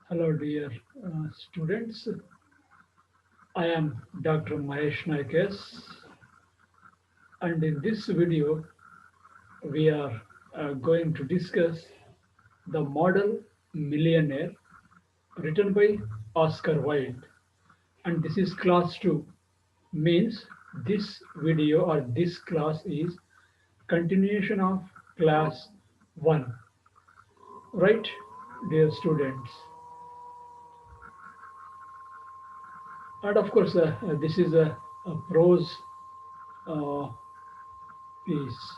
Hello, dear students. I am Dr. Mahesh Naik, and in this video, we are going to discuss the Model Millionaire, written by Oscar Wilde. And this is class 2, means this video or this class is continuation of class 1. Right, dear students? And of course, this is a prose uh, piece.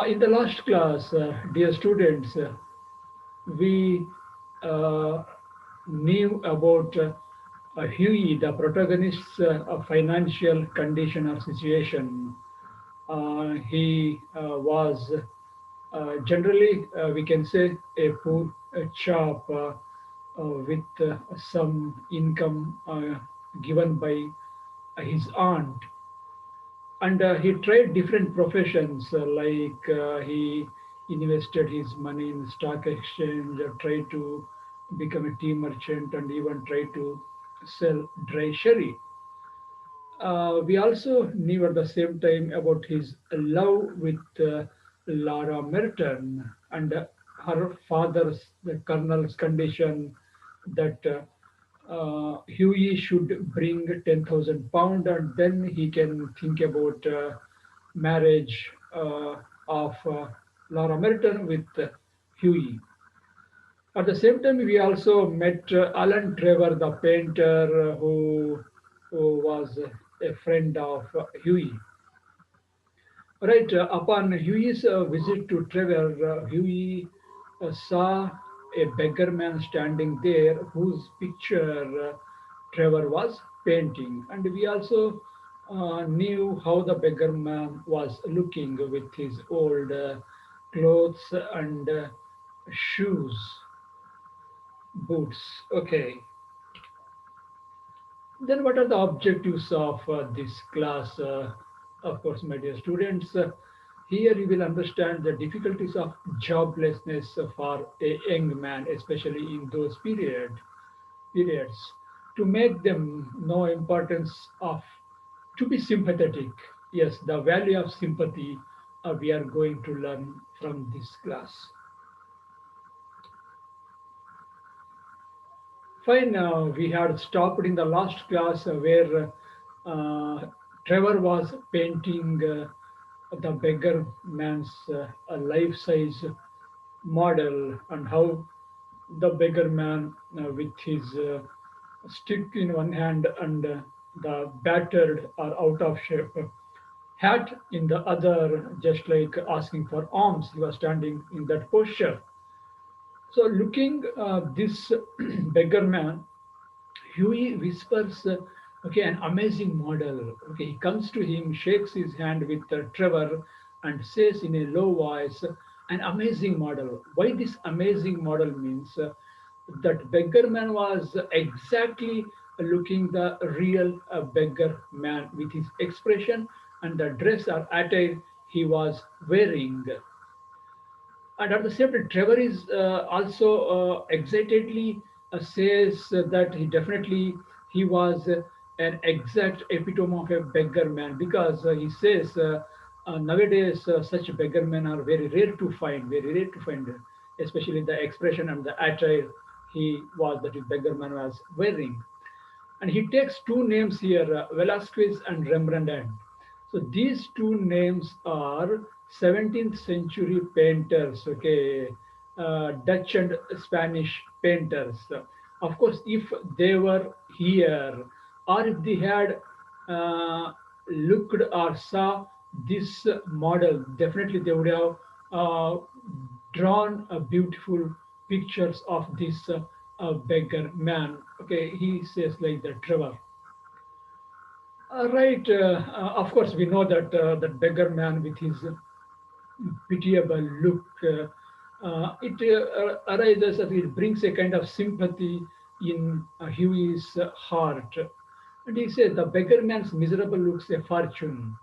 In the last class, dear students, we uh, knew about Huey, the protagonist's financial condition or situation. He was generally, we can say, a poor chap with some income given by his aunt, and he tried different professions he invested his money in stock exchange, tried to become a tea merchant, and even tried to sell dry sherry. We also knew at the same time about his love with Laura Merton, and her father's, the colonel's condition that Huey should bring 10,000 pound, and then he can think about marriage of Laura Merton with Huey. At the same time, we also met Alan Trevor, the painter, who was a friend of Huey. Right, upon Huey's visit to Trevor, Huey saw a beggar man standing there whose picture Trevor was painting. And we also knew how the beggar man was looking with his old clothes and shoes, boots. Okay. Then what are the objectives of this class? Of course, my dear students, here you will understand the difficulties of joblessness for a young man, especially in those periods, to make them know importance of to be sympathetic. Yes, the value of sympathy we are going to learn from this class. Fine, we had stopped in the last class where Trevor was painting the beggar man's a life-size model, and how the beggar man with his stick in one hand and the battered or out of shape hat in the other, just like asking for alms, he was standing in that posture. So looking this beggar man, Huey whispers, okay, an amazing model. Okay, he comes to him, shakes his hand with Trevor, and says in a low voice, an amazing model. Why this amazing model means that beggar man was exactly looking the real beggar man with his expression and the dress or attire he was wearing. And at the same time, Trevor is also excitedly says that he was an exact epitome of a beggar man, because he says nowadays such beggar men are very rare to find, especially the expression and the attire that the beggar man was wearing. And he takes two names here, Velasquez and Rembrandt. So these two names are 17th century painters, okay, Dutch and Spanish painters. Of course, if they were here, or if they had uh, looked or saw this model, definitely they would have uh, drawn beautiful pictures of this beggar man. Okay, he says like that, Trevor. Right. Of course, we know that that beggar man with his pitiable look, it arises, that it brings a kind of sympathy in Huey's heart. And he says, the beggar man's miserable looks a fortune.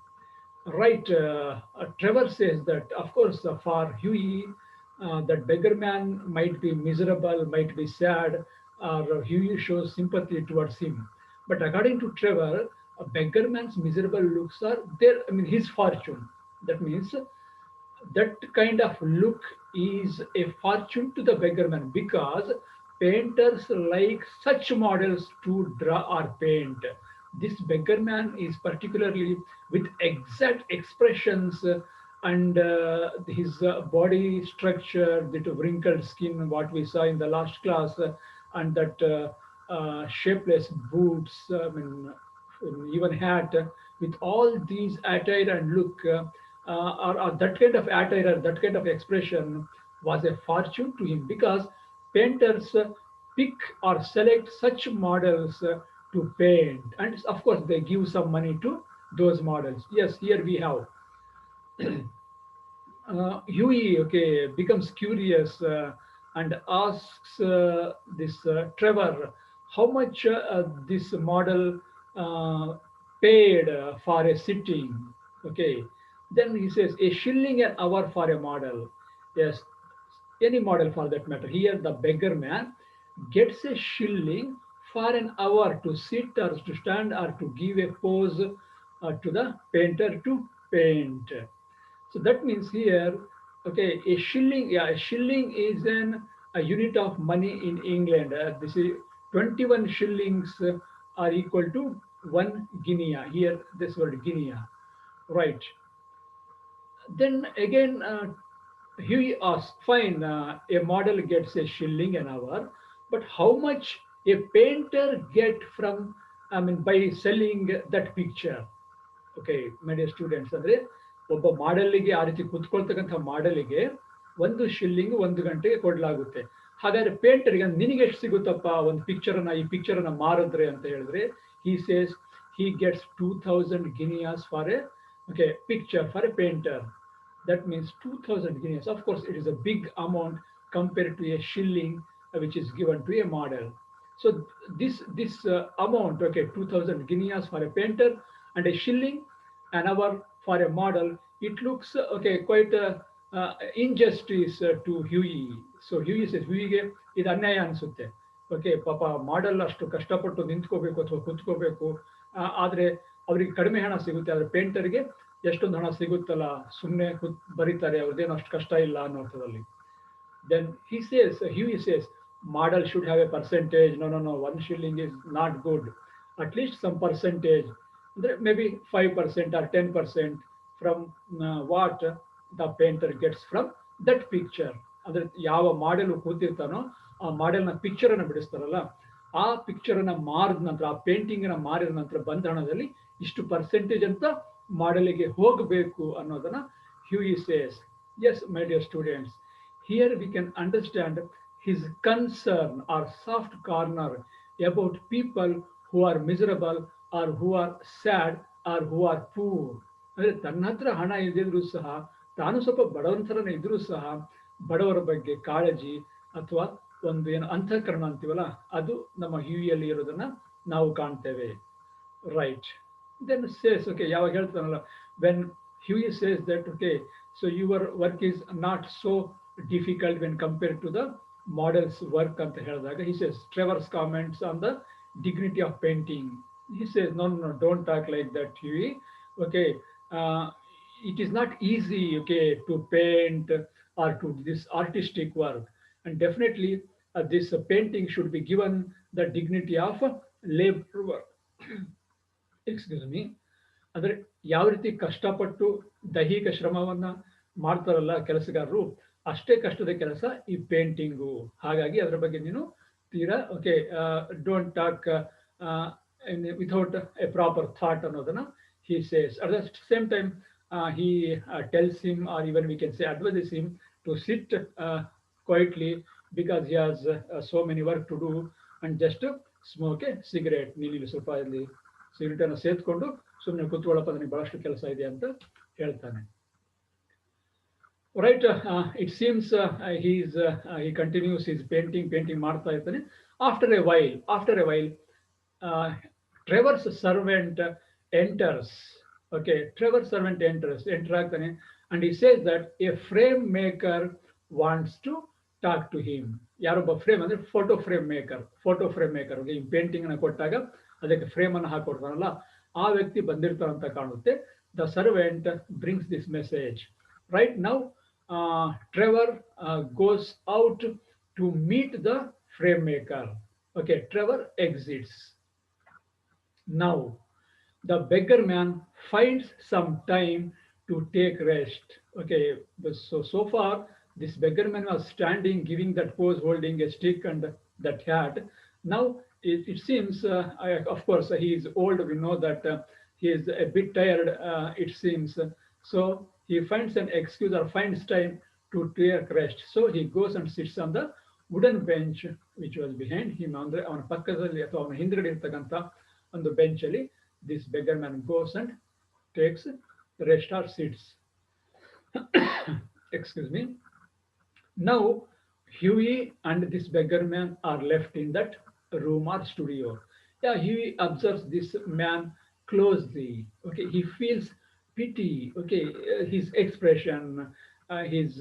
Right. Trevor says that, of course, for Huey, that beggar man might be miserable, might be sad, or Huey shows sympathy towards him. But according to Trevor, a beggar man's miserable looks are there. I mean, his fortune. That means that kind of look is a fortune to the beggar man because painters like such models to draw or paint. This beggar man is particularly with exact expressions and his body structure, the wrinkled skin, what we saw in the last class, and that shapeless boots, even hat, with all these attire and look, or that kind of attire, that kind of expression was a fortune to him because painters pick or select such models to paint, and of course they give some money to those models. Yes, here we have Huey, okay, becomes curious and asks this Trevor how much this model uh, paid for a sitting. Okay, then he says a shilling an hour for a model. Yes, any model for that matter. Here, the beggar man gets a shilling for an hour to sit or to stand or to give a pose to the painter to paint. So that means here, okay, a shilling, yeah, a shilling is a unit of money in England. This is 21 shillings are equal to one guinea. Here, this word guinea, right? Then again, he asks, fine, a model gets a shilling an hour, but how much a painter get from, I mean, by selling that picture? Okay my dear students, ಅಂದರೆ ಒಬ್ಬ ಮಾಡೆಲ್ಲಿಗೆ ಆ ರೀತಿ ಕುತ್ಕೊಳ್ತಕ್ಕಂಥ ಮಾಡೆಲಿಗೆ 1 shilling 1 ಗಂಟೆಗೆ ಕೊಡಲಾಗುತ್ತೆ. ಹಾಗಾದ್ರೆ ಪೇಂಟರ್ಗೆ ನಿನಗೆ ಎಷ್ಟು ಸಿಗುತ್ತಪ್ಪ ಒಂದು ಪಿಕ್ಚರನ್ನ, ಈ ಪಿಕ್ಚರನ್ನ ಮಾರಿದ್ರೆ ಅಂತ ಹೇಳಿದ್ರೆ, he says he gets 2000 guineas for A okay picture for A painter. That means 2000 guineas. Of course, it is a big amount compared to a shilling which is given to a model. So this amount, okay, 2000 guineas for a painter and a shilling an hour for a model, it looks okay quite injustice to Huey. So Huey says, Hueyಗೆ ಇದು ಅನ್ಯಾಯ ಅನಿಸುತ್ತೆ. Okay, ಪಾಪ ಮಾಡಲ್ ಅಷ್ಟು ಕಷ್ಟಪಟ್ಟು ನಿಂತ್ಕೋಬೇಕು ಅಥವಾ ಕುತ್ಕೋಬೇಕು, ಆದರೆ ಅವರಿಗೆ ಕಡಿಮೆ ಹಣ ಸಿಗುತ್ತೆ, ಆದರೆ ಪೇಂಟರ್ಗೆ ಎಷ್ಟೊಂದು ಹಣ ಸಿಗುತ್ತಲ್ಲ, ಸುಮ್ಮನೆ ಬರೀತಾರೆ, ಅವ್ರದ್ದೇನು ಅಷ್ಟು ಕಷ್ಟ ಇಲ್ಲ ಅನ್ನೋ ಅರ್ಥದಲ್ಲಿ. Then he says, Huey says, model should have a percentage. No, no, no, 1 shilling is not good. At least some percentage, maybe 5% or 10% from what the painter gets from that picture. ಅಂದ್ರೆ ಯಾವ model ಕೂತಿರ್ತಾನೋ ಆ ಮಾಡೆಲ್ನ picture ಅನ್ನು ಬಿಡಿಸ್ತಾರಲ್ಲ, ಆ picture ಅನ್ನ ಮಾರಿದ ನಂತರ, ಆ painting ಅನ್ನ ಮಾರಿದ ನಂತರ ಬಂದ ಹಣದಲ್ಲಿ ಇಷ್ಟು ಪರ್ಸೆಂಟೇಜ್ ಅಂತ ಮಾಡೆಲಿಗೆ ಹೋಗಬೇಕು ಅನ್ನೋದನ್ನ Huey says. Yes, my dear students, here we can understand his concern or soft corner about people who are miserable or who are sad or who are poor. ಅಂದರೆ ತನ್ನ ಹತ್ರ ಹಣ ಇದ್ದಿದ್ರು ಸಹ, ತಾನು ಸ್ವಲ್ಪ ಬಡವನ ಥರನೇ ಇದ್ರೂ ಸಹ, ಬಡವರ ಬಗ್ಗೆ ಕಾಳಜಿ ಅಥವಾ ಒಂದು ಏನು ಅಂತಃಕರಣ ಅಂತೀವಲ್ಲ, ಅದು ನಮ್ಮ ಹ್ಯೂಯಲ್ಲಿ ಇರೋದನ್ನ ನಾವು ಕಾಣ್ತೇವೆ. ರೈಟ್. Then says, okay, ಯಾವಾಗ ಹೇಳ್ತಾನಲ್ಲ, when Huey says that, okay, so your work is not so difficult when compared to the model's work ಅಂತ ಹೇಳಿದಾಗ, he says, Trevor's comments on the dignity of painting. He says, no, no, no, don't talk like that, Huey. Okay, uh, it is not easy, okay, to paint or to this artistic work. And definitely this painting should be given the dignity of labor. Excuse me, ಅಂದರೆ ಯಾವ ರೀತಿ ಕಷ್ಟಪಟ್ಟು ದೈಹಿಕ ಶ್ರಮವನ್ನ ಮಾಡ್ತಾರಲ್ಲ ಕೆಲಸಗಾರರು, ಅಷ್ಟೇ ಕಷ್ಟದ ಕೆಲಸ ಈ ಪೇಂಟಿಂಗು. ಹಾಗಾಗಿ ಅದರ ಬಗ್ಗೆ ನೀನು ತೀರಾ okay don't talk without A proper thought ಅನ್ನೋದನ್ನ he says. At the same time, he tells him, or even we can say advises him to sit quietly because he has so many work to do, and just smoke a cigarette. ನೀನು ಸ್ವಲ್ಪ ಇಲ್ಲಿ cigarette ಅನ್ನು ಸೇತ್ಕೊಂಡು ಸುಮ್ಮನೆ ಕೂತ್ಕೊಳ್ಳಪ್ಪ, ನನಗೆ ಬಹಳಷ್ಟು ಕೆಲಸ ಇದೆ ಅಂತ ಹೇಳ್ತಾನೆ. Right. It seems he continues his painting ಮಾಡ್ತಾ ಇರ್ತಾನೆ. After a while, Trevor's servant enters. Okay, Trevor's servant enter ಆಗ್ತಾನೆ, and he says that a frame maker wants to talk to him. ಯಾರೊಬ್ಬ ಫ್ರೇಮ್ ಅಂದ್ರೆ ಫೋಟೋ ಫ್ರೇಮ್ ಮೇಕರ್ ಈ painting ಅನ್ನು ಕೊಟ್ಟಾಗ ಅದಕ್ಕೆ frame ಅನ್ನು ಹಾಕೊಡ್ತಾನಲ್ಲ, ಆ ವ್ಯಕ್ತಿ ಬಂದಿರ್ತಾರಂತ ಕಾಣುತ್ತೆ. The servant brings this message. Right now Trevor goes out to meet the frame maker. Okay, Trevor exits. Now, the beggar man finds some time to take rest. Okay, so far this beggar man was standing, giving that pose, holding a stick and that hat. Now it seems, of course, he is old. We know that he is a bit tired. It seems so. He finds an excuse or finds time to take rest. So he goes and sits on the wooden bench which was behind him. ಅಂದ್ರೆ ಅವನ ಪಕ್ಕದಲ್ಲಿ ಅಥವಾ ಅವನ ಹಿಂದ್ಗಡೆ ಇರ್ತಕ್ಕಂಥ ಒಂದು bench ಅಲ್ಲಿ this beggar man goes and takes rest or sits. Excuse me. Now, Huey and this beggar man are left in that room or studio. Yeah, Huey observes this man closely. Okay, he feels pity. Okay, his expression, his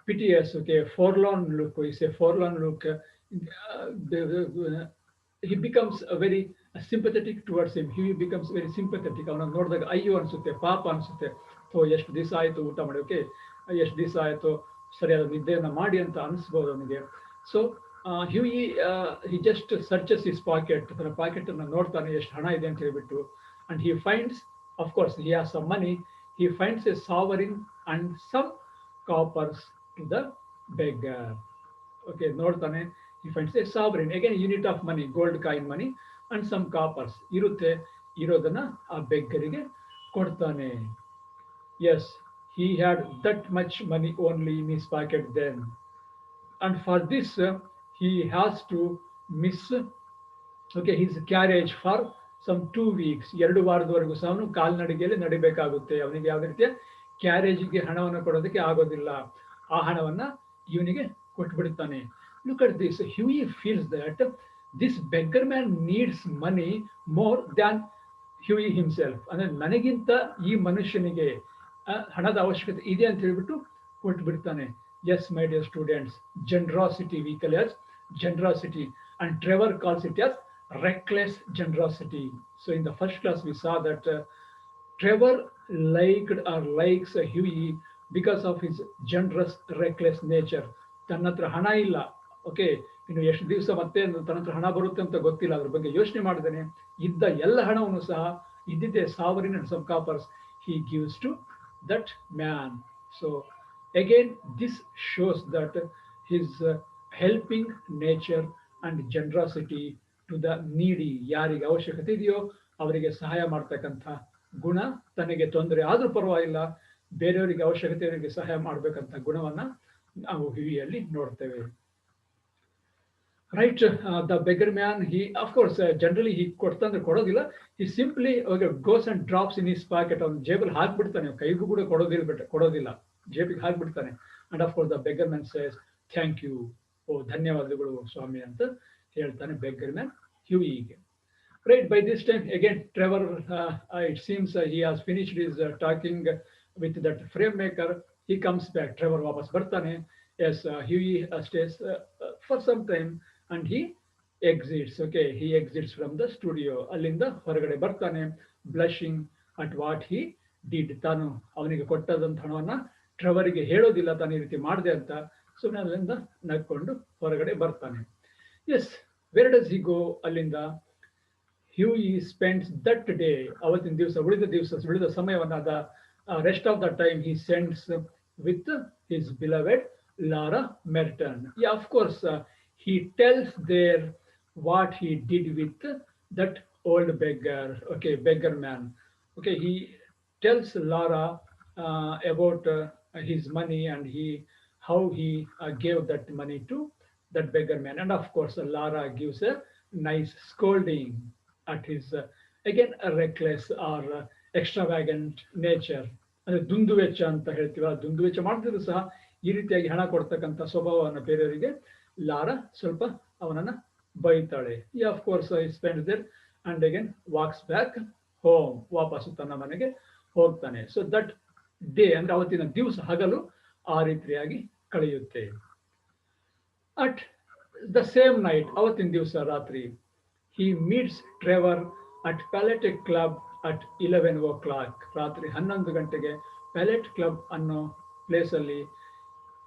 piteous, okay, forlorn look. We say forlorn look. He becomes a very sympathetic towards him. He becomes very sympathetic. ಅವನ ನೋಡಿದಾಗ ಅಯ್ಯೋ ಅನ್ಸುತ್ತೆ, ಪಾಪ ಅನ್ಸುತ್ತೆ. So ಎಷ್ಟು ದಿವಸ ಆಯಿತು ಊಟ ಮಾಡಿ, ಓಕೆ, ಎಷ್ಟು ದಿವಸ ಆಯಿತು ಸರಿಯಾದ ನಿದ್ದೆಯನ್ನು ಮಾಡಿ ಅಂತ ಅನಿಸ್ಬೋದು ಅವನಿಗೆ. So Huey he just searches his pocket, ತನ್ನ ಪಾಕೆಟ್ ಅನ್ನು ನೋಡ್ತಾನೆ ಎಷ್ಟು ಹಣ ಇದೆ ಅಂತ ಹೇಳ್ಬಿಟ್ಟು. And he finds, of course he has some money. He finds a sovereign and some coppers to the beggar. Okay, ನೋಡ್ತಾನೆ. He finds a sovereign, again unit of money, gold coin money, and some coppers. ಇರುತ್ತೆ, ಇರೋದನ್ನ ಆ ಬೆಗ್ಗರಿಗೆ ಕೊಡ್ತಾನೆ. Yes, he had that much money only in his pocket then, and for this he has to miss, okay, his carriage for some 2 weeks. 2 ವಾರದವರೆಗೂ ಸಹ ಅವನು ಕಾಲ್ನಡಿಗೆಯಲ್ಲಿ ನಡಿಬೇಕಾಗುತ್ತೆ. ಅವನಿಗೆ ಯಾವುದೇ ರೀತಿಯ ಕ್ಯಾರೇಜ್ಗೆ ಹಣವನ್ನು ಕೊಡೋದಕ್ಕೆ ಆಗೋದಿಲ್ಲ. ಆ ಹಣವನ್ನ ಇವನಿಗೆ ಕೊಟ್ಬಿಡ್ತಾನೆ. Look at this. Huey feels that this beggar man needs money more than Huey himself. ಅಂದ್ರೆ ನನಗಿಂತ ಈ ಮನುಷ್ಯನಿಗೆ ಹಣದ ಅವಶ್ಯಕತೆ ಇದೆ ಅಂತ ಹೇಳ್ಬಿಟ್ಟು ಕೊಟ್ಬಿಡ್ತಾನೆ. Yes, my dear students, generosity we call as generosity, and Trevor calls it as reckless generosity. So in the first class we saw that Trevor liked or likes Huey because of his generous, reckless nature. ತನ್ನ ಹತ್ರ ಹಣ ಇಲ್ಲ, okay, ಇನ್ನು ಎಷ್ಟು ದಿವಸ ಮತ್ತೆ ತನ್ನ ಹತ್ರ ಹಣ ಬರುತ್ತೆ ಅಂತ ಗೊತ್ತಿಲ್ಲ, ಅದ್ರ ಬಗ್ಗೆ ಯೋಚನೆ ಮಾಡಿದಾನೆ. ಇದ್ದ ಎಲ್ಲ ಹಣವನ್ನು ಸಹ ಇದ್ದಿದ್ದೆ sovereign and some coppers he gives to that man. So again this shows that his helping nature and generosity to the needy, ಯಾರಿಗೆ ಅವಶ್ಯಕತೆ ಇದೆಯೋ ಅವರಿಗೆ ಸಹಾಯ ಮಾಡ್ತಕ್ಕಂಥ ಗುಣ, ತನಗೆ ತೊಂದರೆ ಆದ್ರೂ ಪರವಾಗಿಲ್ಲ ಬೇರೆಯವರಿಗೆ ಅವಶ್ಯಕತೆಯವರಿಗೆ ಸಹಾಯ ಮಾಡ್ಬೇಕಂತ ಗುಣವನ್ನ ನಾವು ಹಿವಿಯಲ್ಲಿ ನೋಡ್ತೇವೆ. Right, the beggar man, he of course generally he ಕೊಡ್ತಂದ್ರೆ ಕೊಡೋದಿಲ್ಲ. He simply goes and drops in his pocket, ಅವನ ಜೇಬಲ್ಲಿ ಹಾಕ್ಬಿಡ್ತಾನೆ, ಕೈಗೂ ಕೂಡ ಕೊಡೋದಿಲ್ಲ, ಜೇಬಿಗೆ ಹಾಕ್ಬಿಡ್ತಾನೆ. And of course the beggar man says thank you, ಓ ಧನ್ಯವಾದಗಳು ಸ್ವಾಮಿ ಅಂತ ಹೇಳ್ತಾನೆ beggar man ಹ್ಯೂಯಿಗೆ. Right, by this time again Trevor, it seems he has finished his talking with that frame maker. He comes back. Trevor ವಾಪಸ್ ಬರ್ತಾನೆ. Yes, Huey stays for some time and he exits. Okay, he exits from the studio. ಅಲ್ಲಿಂದ ಹೊರಗಡೆ ಬರ್ತಾನೆ, blushing at what he did. ತಾನು ಅವನಿಗೆ ಕೊಟ್ಟದಂತ ಹಣವನ್ನ ಟ್ರೆವರಿಗೆ ಹೇಳೋದಿಲ್ಲ ತಾನು ಈ ರೀತಿ ಮಾಡಿದೆ ಅಂತ. ಸುಮ್ಮನೆ ಅಲ್ಲಿಂದ ನಕ್ಕೊಂಡು ಹೊರಗಡೆ ಬರ್ತಾನೆ. ಎಸ್, ವೇರ್ ಡಸ್ ಹಿ ಗೋ? ಅಲ್ಲಿಂದ Huey spends that day, ಅವತ್ತಿನ ದಿವಸ, ಉಳಿದ ಸಮಯವನ್ನ, the rest of the time he spends with his beloved Laura Merton. Yeah, of course, he tells there what he did with that old beggar, okay, beggar man. Okay, he tells Laura about his money and how he gave that money to that beggar man. And of course, Laura gives a nice scolding at his, again, a reckless or extravagant nature. ಅಂದ್ರೆ ದುಂದು ವೆಚ್ಚ ಅಂತ ಹೇಳ್ತೀವ, ದುಂದು ವೆಚ್ಚ ಮಾಡ್ತಿದ್ರು ಸಹ ಈ ರೀತಿಯಾಗಿ ಹಣ ಕೊಡ್ತಕ್ಕಂಥ ಸ್ವಭಾವವನ್ನು ಬೇರೆಯವರಿಗೆ ಲಾರಾ ಸ್ವಲ್ಪ ಅವನನ್ನ ಬೈತಾಳೆ. Of course I spend there and again walks back home, ವಾಪಸ್ಸು ತನ್ನ ಮನೆಗೆ ಹೋಗ್ತಾನೆ. ಸೊ ದಟ್ ಡೇ, ಅಂದ್ರೆ ಅವತ್ತಿನ ದಿವಸ ಹಗಲು ಆ ರೀತಿಯಾಗಿ ಕಳೆಯುತ್ತೆ. ಅಟ್ ದ ಸೇಮ್ ನೈಟ್, ಅವತ್ತಿನ ದಿವಸ ರಾತ್ರಿ, he meets Trevor at Palette Club at 11 o'clock. ರಾತ್ರಿ 11 ಗಂಟೆಗೆ ಪ್ಯಾಲೆಟ್ ಕ್ಲಬ್ ಅನ್ನೋ ಪ್ಲೇಸಲ್ಲಿ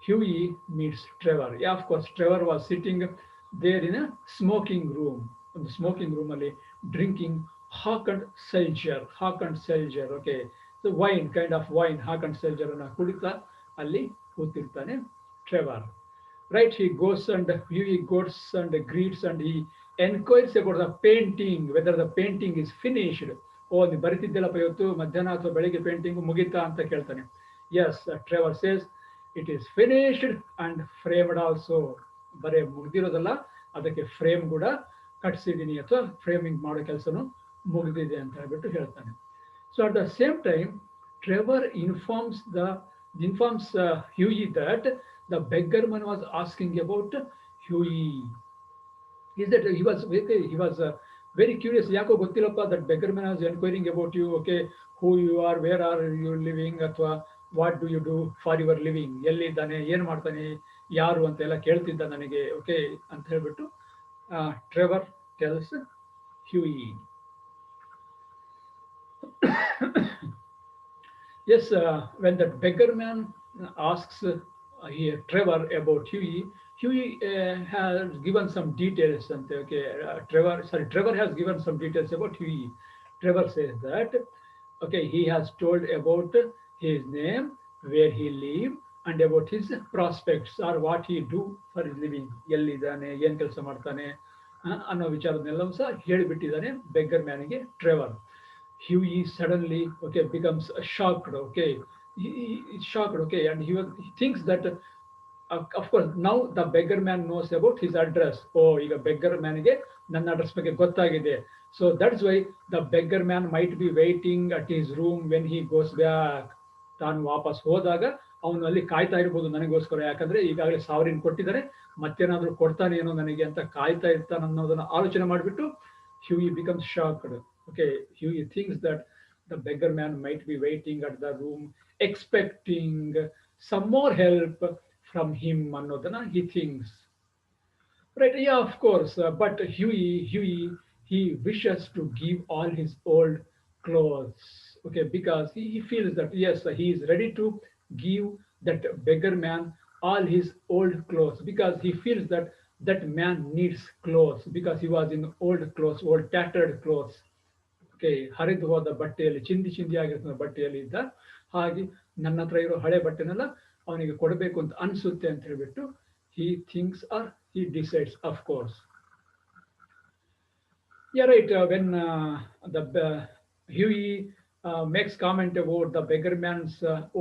Huey meets Trevor. Yeah, of course, Trevor was sitting there in a smoking room. ಒಂದು ಸ್ಮೋಕಿಂಗ್ ರೂಮ್ ಅಲ್ಲಿ drinking hock and seltzer, okay, wine, kind of wine, hock and seltzer ಅನ್ನ ಕುಡಿತಾ ಅಲ್ಲಿ ಕೂತಿರ್ತಾನೆ Trevor. Right, he goes and he goes and greets and he enquires about the painting, whether the painting is finished. ಓ, ನೀವು ಬರಿತಿದ್ದೆಲ್ಲಪ್ಪ ಇವತ್ತು ಮಧ್ಯಾಹ್ನ ಅಥವಾ ಬೆಳಿಗ್ಗೆ painting ಮುಗಿತಾ ಅಂತ ಕೇಳ್ತಾನೆ. Yes, Trevor says it is finished and framed also. ಬರೇ ಮುಗ್ದಿರೋದಲ್ಲ, ಅದಕ್ಕೆ ಫ್ರೇಮ್ ಕೂಡ ಕಟ್ಸಿದ್ದೀನಿ ಅಥವಾ ಫ್ರೇಮಿಂಗ್ ಮಾಡೋ ಕೆಲಸನೂ ಮುಗಿದಿದೆ ಅಂತ ಹೇಳ್ಬಿಟ್ಟು ಹೇಳ್ತಾನೆ. So at the same time Trevor informs Huey that the beggar man was asking about Huey. Is that he was very curious. ಯಾಕೋ ಗೊತ್ತಿಲ್ಲಪ್ಪ, that beggar man was enquiring about you. Okay, who you are, where are you living, ಅಥವಾ what do you do for your living, ಎಲ್ಲಿದ್ದಾನೆ, ಏನು ಮಾಡ್ತಾನೆ, ಯಾರು ಅಂತೆಲ್ಲ ಕೇಳ್ತಿದ್ದ ನನಗೆ. Okay ಅಂತ ಹೇಳ್ಬಿಟ್ಟು Trevor tells Huey. Yes, when that beggar man asks Trevor about Huey, Huey has given some details. And okay, Trevor has given some details about Huey. Trevor says that okay, he has told about his name, where he live, and about his prospects or what he do for his living. ಎಲ್ಲಿದ್ದಾನೆ, ಏನು ಕೆಲಸ ಮಾಡ್ತಾನೆ ಅನ್ನೋ ವಿಚಾರದನ್ನೆಲ್ಲವೂ ಸಹ ಹೇಳಿಬಿಟ್ಟಿದ್ದಾನೆ beggar ಮ್ಯಾನಿಗೆ Trevor. Huey suddenly becomes shocked. He's shocked. And he thinks that of course now the beggar man knows about his address. Oh, ಈಗ beggar manಗೆ ನನ್ನ ಅಡ್ರೆಸ್ ಬಗ್ಗೆ ಗೊತ್ತಾಗಿದೆ. So that's why the beggar man might be waiting at his room when he goes back. ತಾನು ವಾಪಸ್ ಹೋದಾಗ ಅವನು ಅಲ್ಲಿ ಕಾಯ್ತಾ ಇರ್ಬೋದು ನನಗೋಸ್ಕರ, ಯಾಕಂದ್ರೆ ಈಗಾಗಲೇ 1000 ಕೊಟ್ಟಿದ್ದಾರೆ, ಮತ್ತೇನಾದ್ರೂ ಕೊಡ್ತಾನೇನೋ ನನಗೆ ಅಂತ ಕಾಯ್ತಾ ಇರ್ತಾನೆ ಅನ್ನೋದನ್ನ ಆಲೋಚನೆ ಮಾಡಿಬಿಟ್ಟು Huey becomes shocked. Okay, Huey thinks that the beggar man might be waiting at the room, expecting some more help from him. Annodana he thinks. Right? Yeah, of course. But Huey, he wishes to give all his old clothes. Okay, because he feels that yes, he is ready to give that beggar man all his old clothes, because he feels that that man needs clothes, because he was in old clothes, old tattered clothes. Okay, ಹರಿದು ಹೋದ ಬಟ್ಟೆಯಲ್ಲಿ, ಚಿಂದಿ ಆಗಿರ್ತದೆ ಬಟ್ಟೆಯಲ್ಲಿ ಇದ್ದ ಹಾಗೆ ನನ್ನ ಹತ್ರ ಇರೋ ಹಳೆ ಬಟ್ಟೆನೆಲ್ಲ ಅವನಿಗೆ ಕೊಡಬೇಕು ಅಂತ ಅನ್ಸುತ್ತೆ ಅಂತ ಹೇಳ್ಬಿಟ್ಟು he thinks or he decides, of course. Yeah, right. When the Huey makes comment about the beggar man's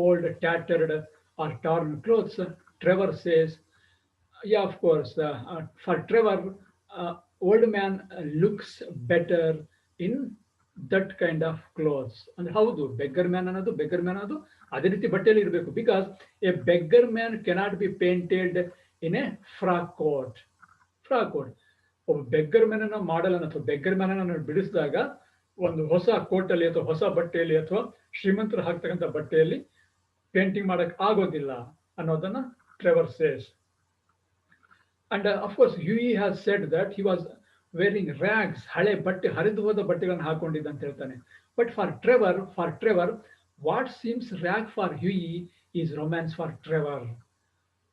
old tattered or torn clothes, Trevor says, yeah, of course, for Trevor, old man looks better in that kind of clothes. ಅಂದ್ರೆ ಹೌದು, beggar man ಅನ್ನೋದು ಅದೇ ರೀತಿ ಬಟ್ಟೆಯಲ್ಲಿ ಇರಬೇಕು. Because a beggar man cannot be painted in a frock coat. ಒಬ್ಬ beggar man ಅನ್ನ model ಅಥವಾ ಬೆಗ್ಗರ್ ಮ್ಯಾನ್ ಅನ್ನು ಬಿಡಿಸಿದಾಗ ಒಂದು ಹೊಸ ಕೋಟಲ್ಲಿ ಅಥವಾ ಹೊಸ ಬಟ್ಟೆಯಲ್ಲಿ ಅಥವಾ ಶ್ರೀಮಂತರು ಹಾಕ್ತಕ್ಕಂಥ ಬಟ್ಟೆಯಲ್ಲಿ ಪೇಂಟಿಂಗ್ ಮಾಡಕ್ ಆಗೋದಿಲ್ಲ ಅನ್ನೋದನ್ನ Trevor says. And of course, Huey has said that he was wearing rags, ಹಳೆ ಬಟ್ಟೆ, ಹರಿದು ಹೋದ ಬಟ್ಟೆಗಳನ್ನು ಹಾಕೊಂಡಿದ್ದ ಅಂತ ಹೇಳ್ತಾನೆ. But for Trevor what seems rag for Huey is romance for Trevor.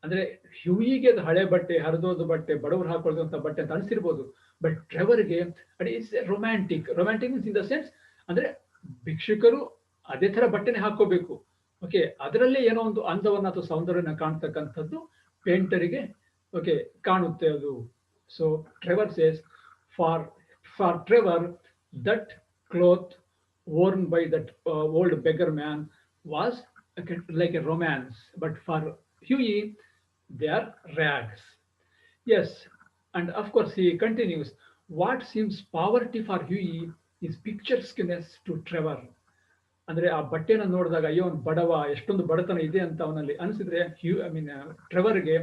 ಅಂದ್ರೆ ಹ್ಯೂಯಿಗೆ ಅದು ಹಳೆ ಬಟ್ಟೆ, ಹರಿದೋದ ಬಟ್ಟೆ, ಬಡವರು ಹಾಕೊಳ್ಳುವಂತ ಬಟ್ಟೆ ಅಂತ ಅನಿಸಿರ್ಬೋದು. ಬಟ್ ಟ್ರೆವರ್ಗೆ it's romantic means in the sense, ಅಂದ್ರೆ ಭಿಕ್ಷುಕರು ಅದೇ ತರ ಬಟ್ಟೆನೆ ಹಾಕೋಬೇಕು. ಓಕೆ, ಅದರಲ್ಲೇ ಏನೋ ಒಂದು ಅಂದವನ್ನ ಅಥವಾ ಸೌಂದರ್ಯನ ಕಾಣ್ತಕ್ಕಂಥದ್ದು ಪೇಂಟರಿಗೆ ಕಾಣುತ್ತೆ ಅದು. So Trevor says, for Trevor, that cloth worn by that old beggar man was like a romance, but for Huey, they are rags. Yes, and of course he continues, what seems poverty for Huey is picturesqueness to Trevor. ಅಂದ್ರೆ ಆ ಬಟ್ಟೆನ ನೋಡಿದಾಗ ಅಯ್ಯೋ ಅವ್ನು ಬಡವ, ಎಷ್ಟೊಂದು ಬಡತನ ಇದೆ ಅಂತ ಅವನಲ್ಲಿ ಅನಿಸಿದ್ರೆ ಟ್ರೆವರ್ಗೆ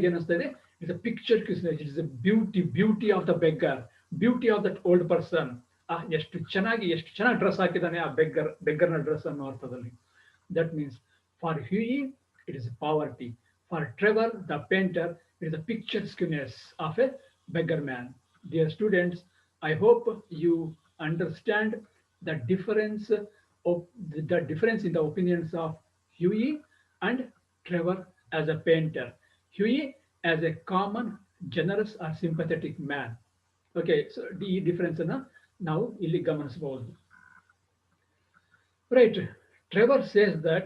ಏನಿಸ್ತಾ ಇದೆ, it's a picturesqueness, it's a beauty of the beggar, beauty of that old person. ಎಷ್ಟು ಚೆನ್ನಾಗಿ ಡ್ರೆಸ್ ಹಾಕಿದ್ದಾನೆ ಆ ಬೆಗ್ಗರ್ನ ಡ್ರೆಸ್ ಅನ್ನೋ ಅರ್ಥದಲ್ಲಿ. That means for Huey it is poverty. For Trevor, the painter, it is the picturesqueness of a beggar man. Dear students, I hope you understand the difference of the difference in the opinions of Huey and Trevor as a painter. Huey as a common, generous or sympathetic man. Okay, so the difference now ಇಲ್ಲಿ ಗಮನಿಸಬಹುದು. Right. Trevor says that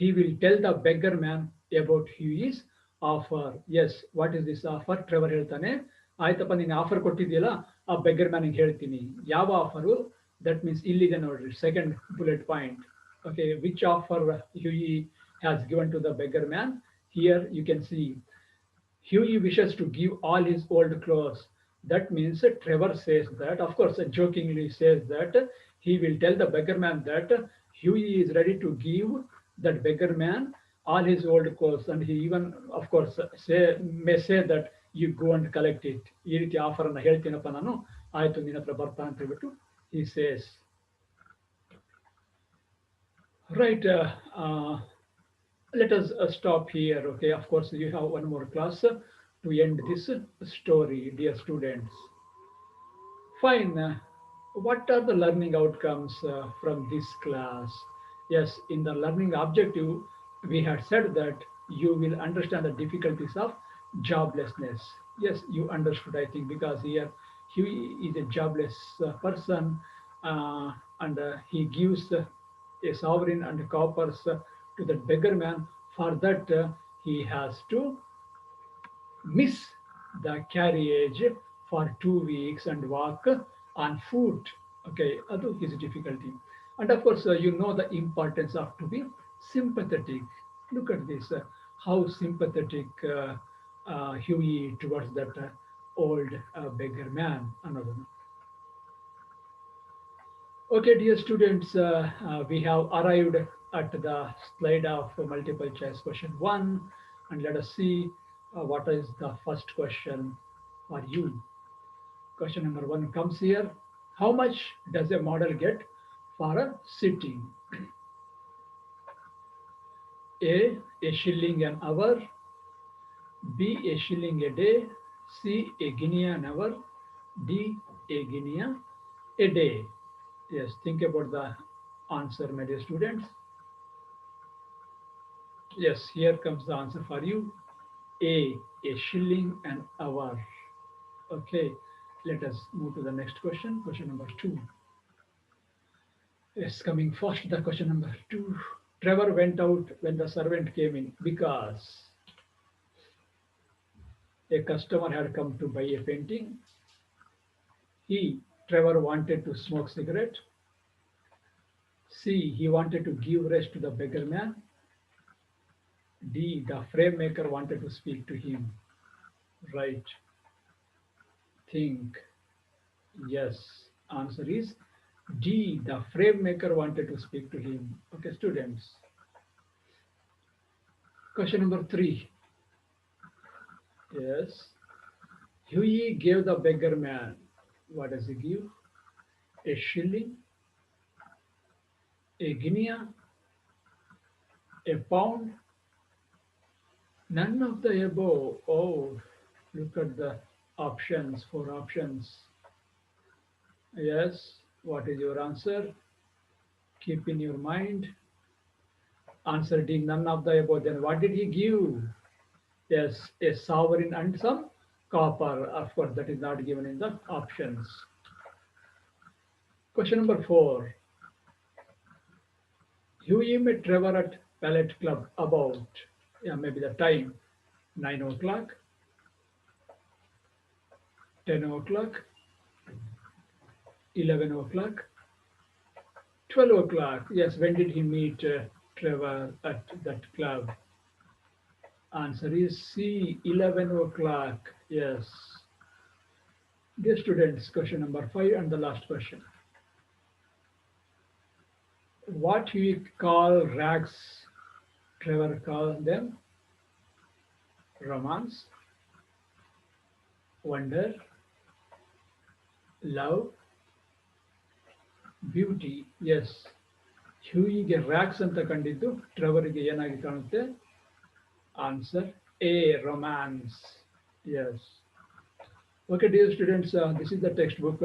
he will tell the beggar man about his offer. Yes, what is this offer? Trevor ಹೇಳ್ತಾನೆ ಆಯ್ತಪ್ಪ ನೀನು offer ಕೊಟ್ಟಿದ್ಯಲ್ಲ ಆ beggar ಮ್ಯಾನಿಗೆ ಹೇಳ್ತೀನಿ ಯಾವ offer that means ಇಲ್ಲಿದೆ ನೋಡ್ರಿ second bullet point okay which offer Huey has given to the beggar man here you can see Huey wishes to give all his old clothes. That means Trevor says that, of course, jokingly says that he will tell the beggar man that Huey is ready to give that beggar man all his old clothes, and he even, of course, may say that you go and collect it. ಈ ರೀತಿ offer ಅನ್ನು ಹೇಳ್ತೀನಪ್ಪ ನಾನು ಆಯ್ತು ನಿನ್ನ ಹತ್ರ ಬರ್ತಾ ಅಂತ ಹೇಳ್ಬಿಟ್ಟು he says. Right. Let us stop here. Okay. Of course, you have one more class to end this story, dear students. Fine. What are the learning outcomes from this class? Yes, in the learning objective, we had said that you will understand the difficulties of joblessness. Yes, you understood, I think, because here he is a jobless person and he gives a sovereign and coppers to that beggar man. For that, he has to miss the carriage for 2 weeks and walk on foot. Okay, that is difficulty. And of course, you know the importance of to be sympathetic. Look at this, how sympathetic Huey towards that old beggar man. Another. Okay, dear students, we have arrived at the slide of multiple choice question 1 and let us see what is the first question for you. Question number 1 comes here. How much does a model get for a sitting? A shilling an hour, B a shilling a day, C a guinea an hour, D a guinea a day. Yes, think about the answer, my dear students. Yes, here comes the answer for you. A shilling an hour. Okay, let us move to the next question. Question number 2. Yes, coming first, the question number 2. Trevor went out when the servant came in because a customer had come to buy a painting. Trevor, wanted to smoke cigarette. C, he wanted to give rest to the beggar man. D, the frame maker wanted to speak to him. Right. Think. Yes. Answer is D, the frame maker wanted to speak to him. Okay, students. Question number 3. Yes. Huey gave the beggar man. What does he give? A shilling, a guinea, a pound, none of the above. Oh, look at the options, 4 options. Yes, what is your answer? Keep in your mind. Answer D, none of the above. Then what did he give? Yes, a sovereign and some copper. Of course, that is not given in the options. Question number 4. Huey met Trevor at Palette Club about, maybe the time, 9 o'clock, 10 o'clock, 11 o'clock, 12 o'clock. Yes, when did he meet Trevor at that club? Answer is C, 11 o'clock. Yes. Dear students, question number 5 and the last question. What we call rags, Trevor calls them romance, wonder, love, beauty. Yes, ಹ್ಯೂಯಿಗೆ rags ಅಂತ ಕಂಡಿದ್ದು ಟ್ರೆವರ್ಗೆ ಏನಾಗಿ ಕಾಣುತ್ತೆ Answer A. Romance. Yes. Okay, dear students, this is the textbook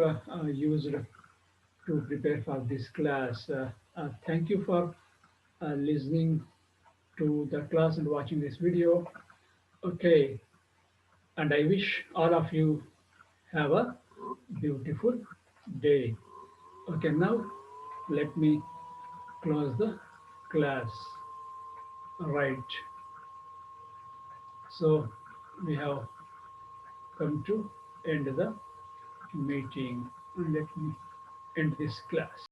used to prepare for this class. Thank you for listening to the class and watching this video. Okay, and I wish all of you have a beautiful day. Okay, now let me close the class. Right. So we have come to end the meeting. And let me end this class.